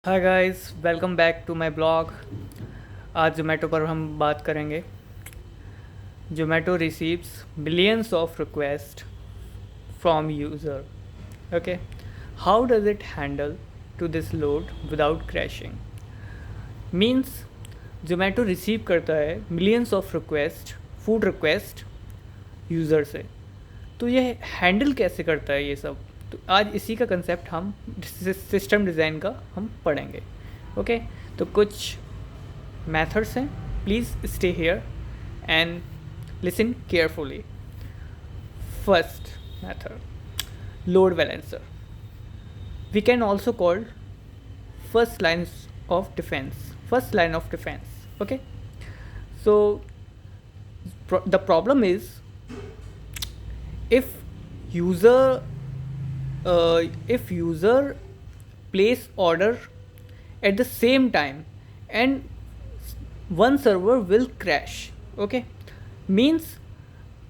Hi guys, welcome back to my blog. आज जोमेटो पर हम बात करेंगे। Zomato receives millions of request from user. Okay, how does it handle to this load without crashing. Means Zomato receive करता है millions of request, food request user से। तो ये हैंडल कैसे करता है ये सब। तो आज इसी का कंसेप्ट हम सिस्टम डिज़ाइन का हम पढ़ेंगे। ओके, तो कुछ methods हैं। Please stay here and listen carefully. First method, load balancer. We can also called first line of defence, first line of defence. Okay, so the problem is if user if user place order at the same time and one server will crash. Okay, means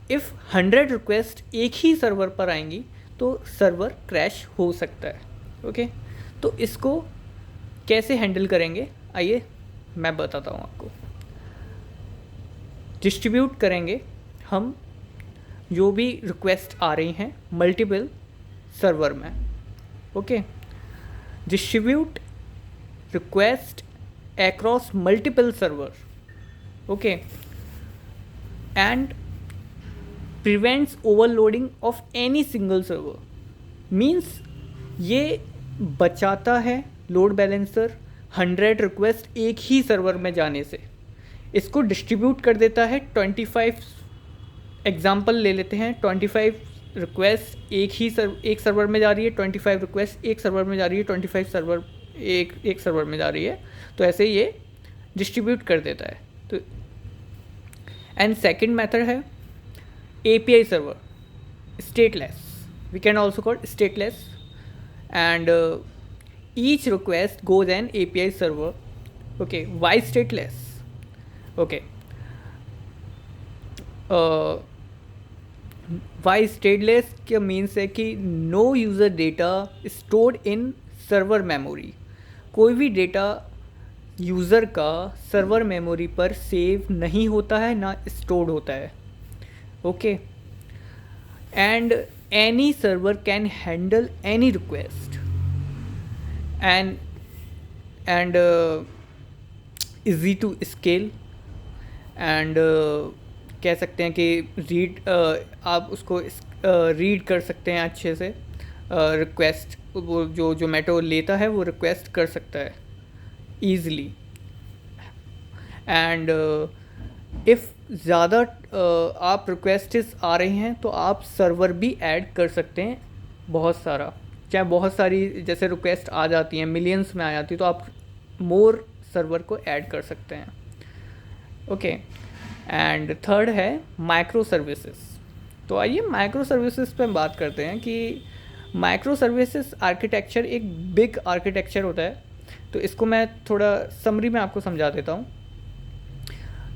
if 100 request एक ही server पर आएंगी तो server crash हो सकता है। Okay, तो इसको कैसे हैंडल करेंगे आइए मैं बताता हूँ आपको। डिस्ट्रीब्यूट करेंगे हम जो भी रिक्वेस्ट आ रही हैं मल्टीपल सर्वर में। Okay, distribute request across multiple server. Okay, and prevents overloading of any single server. Means ये बचाता है लोड बैलेंसर 100 रिक्वेस्ट एक ही सर्वर में जाने से। इसको डिस्ट्रीब्यूट कर देता है 25। एग्जांपल ले लेते हैं, 25 रिक्वेस्ट एक सर्वर में जा रही है, 25 रिक्वेस्ट एक सर्वर में जा रही है, 25 सर्वर एक सर्वर में जा रही है। तो ऐसे ये डिस्ट्रीब्यूट कर देता है। तो एंड सेकंड मेथड है API server, stateless. We can also call stateless and each request goes an API server. Okay, why stateless? Okay, why stateless क्या मीन्स है कि no user data stored in server memory. कोई भी data user का server memory पर save नहीं होता है, ना स्टोर्ड होता है। Okay, and any server can handle any request and easy to scale and कह सकते हैं कि आप उसको रीड कर सकते हैं अच्छे से। रिक्वेस्ट वो जो जोमेटो लेता है वो रिक्वेस्ट कर सकता है ईज़िली। एंड इफ़ ज़्यादा आप रिक्वेस्ट्स आ रही हैं तो आप सर्वर भी ऐड कर सकते हैं बहुत सारा। चाहे बहुत सारी जैसे रिक्वेस्ट आ जाती हैं, मिलियंस में आ जाती है, तो आप मोर सर्वर को ऐड कर सकते हैं। ओके, एंड थर्ड है माइक्रो सर्विसेज। तो आइए माइक्रो सर्विसेज पे बात करते हैं कि माइक्रो सर्विसेज आर्किटेक्चर एक बिग आर्किटेक्चर होता है। तो इसको मैं थोड़ा समरी में आपको समझा देता हूँ।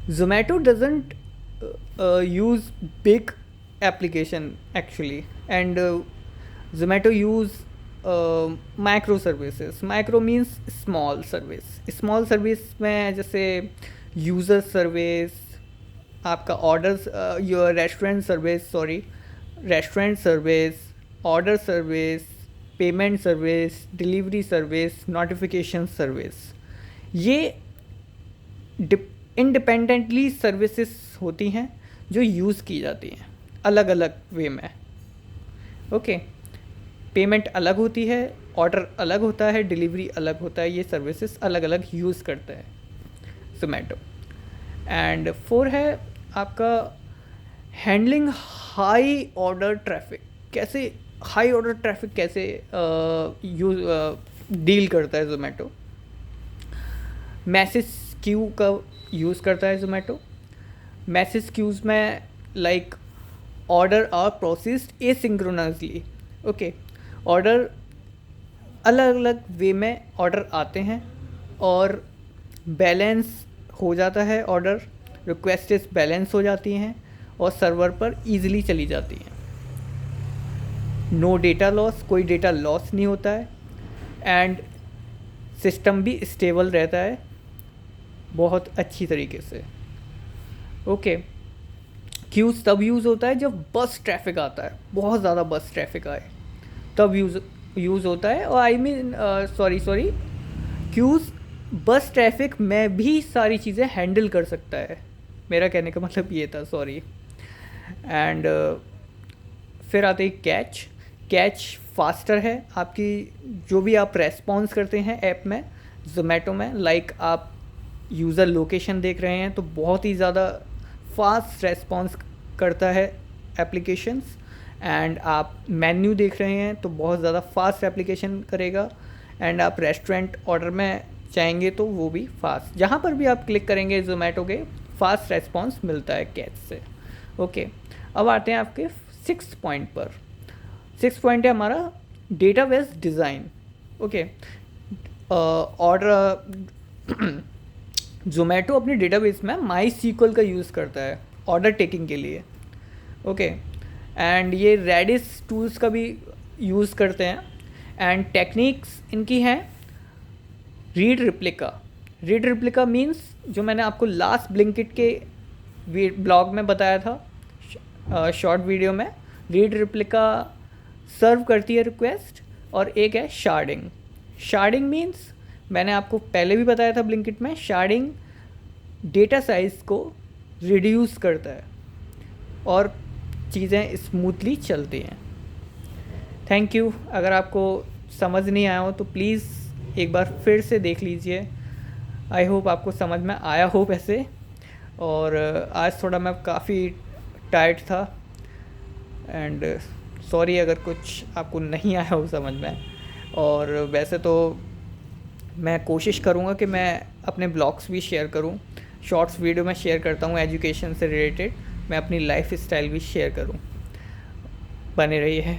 Zomato doesn't use big application actually and Zomato use micro services. Micro means small service. Small service में जैसे यूज़र सर्विस, आपका orders, your restaurant service, order service, payment service, delivery service, notification service, ये इंडिपेंडेंटली सर्विसेज होती हैं जो use की जाती हैं अलग अलग वे में। ओके, पेमेंट अलग होती है, ऑर्डर अलग होता है, डिलीवरी अलग होता है। ये सर्विसेज अलग अलग यूज़ करता है जोमेटो। एंड 4 है आपका हैंडलिंग हाई ऑर्डर ट्रैफिक। कैसे हाई ऑर्डर ट्रैफिक कैसे डील करता है जोमेटो। मैसेज क्यू का यूज़ करता है जोमेटो। मैसेज क्यूज़ में like order are processed asynchronously. Okay, order अलग अलग वे में ऑर्डर आते हैं और बैलेंस हो जाता है। ऑर्डर रिक्वेस्ट्स बैलेंस हो जाती हैं और सर्वर पर ईज़िली चली जाती हैं। नो डेटा लॉस, कोई डेटा लॉस नहीं होता है। एंड सिस्टम भी स्टेबल रहता है बहुत अच्छी तरीके से। ओके, क्यूज़ तब यूज़ होता है जब बस ट्रैफिक आता है, बहुत ज़्यादा बस ट्रैफिक आए तब यूज़ होता है। और आई मीन सॉरी क्यूज़ बस ट्रैफिक में भी सारी चीज़ें हैंडल कर सकता है, मेरा कहने का मतलब ये था, सॉरी। एंड फिर आते हैं कैच। कैच फास्टर है आपकी, जो भी आप रेस्पॉन्स करते हैं ऐप में, जोमेटो में, लाइक आप यूज़र लोकेशन देख रहे हैं तो बहुत ही ज़्यादा फास्ट रेस्पॉन्स करता है एप्लीकेशंस। एंड आप मेन्यू देख रहे हैं तो बहुत ज़्यादा फास्ट एप्लीकेशन करेगा। एंड आप रेस्टोरेंट ऑर्डर में चाहेंगे तो वो भी फास्ट, जहाँ पर भी आप क्लिक करेंगे जोमेटो के, फास्ट रेस्पॉन्स मिलता है कैच से। ओके, अब आते हैं आपके 6 पॉइंट पर। 6 पॉइंट है हमारा database design. Okay, order Zomato अपने डेटाबेस में माई सीक्वल का यूज़ करता है ऑर्डर टेकिंग के लिए। ओके, एंड ये रेडिस टूल्स का भी यूज़ करते हैं। एंड टेक्निक्स इनकी हैं read replica. Read replica means जो मैंने आपको लास्ट ब्लिंकिट के ब्लॉग में बताया था, शॉर्ट वीडियो में, रीड रिप्लिका सर्व करती है रिक्वेस्ट। और एक है शार्डिंग। शार्डिंग मीन्स मैंने आपको पहले भी बताया था ब्लिंकिट में, शार्डिंग डेटा साइज़ को रिड्यूस करता है और चीज़ें स्मूथली चलती हैं। Thank you. अगर आपको समझ नहीं आया हो तो प्लीज़ एक बार फिर से देख लीजिए। आई होप आपको समझ में आया हो वैसे। और आज थोड़ा मैं काफ़ी टायर्ड था एंड सॉरी अगर कुछ आपको नहीं आया हो समझ में। और वैसे तो मैं कोशिश करूँगा कि मैं अपने ब्लॉग्स भी शेयर करूँ, शॉर्ट्स वीडियो में शेयर करता हूँ एजुकेशन से रिलेटेड, मैं अपनी लाइफ स्टाइल भी शेयर करूँ। बने रहिए।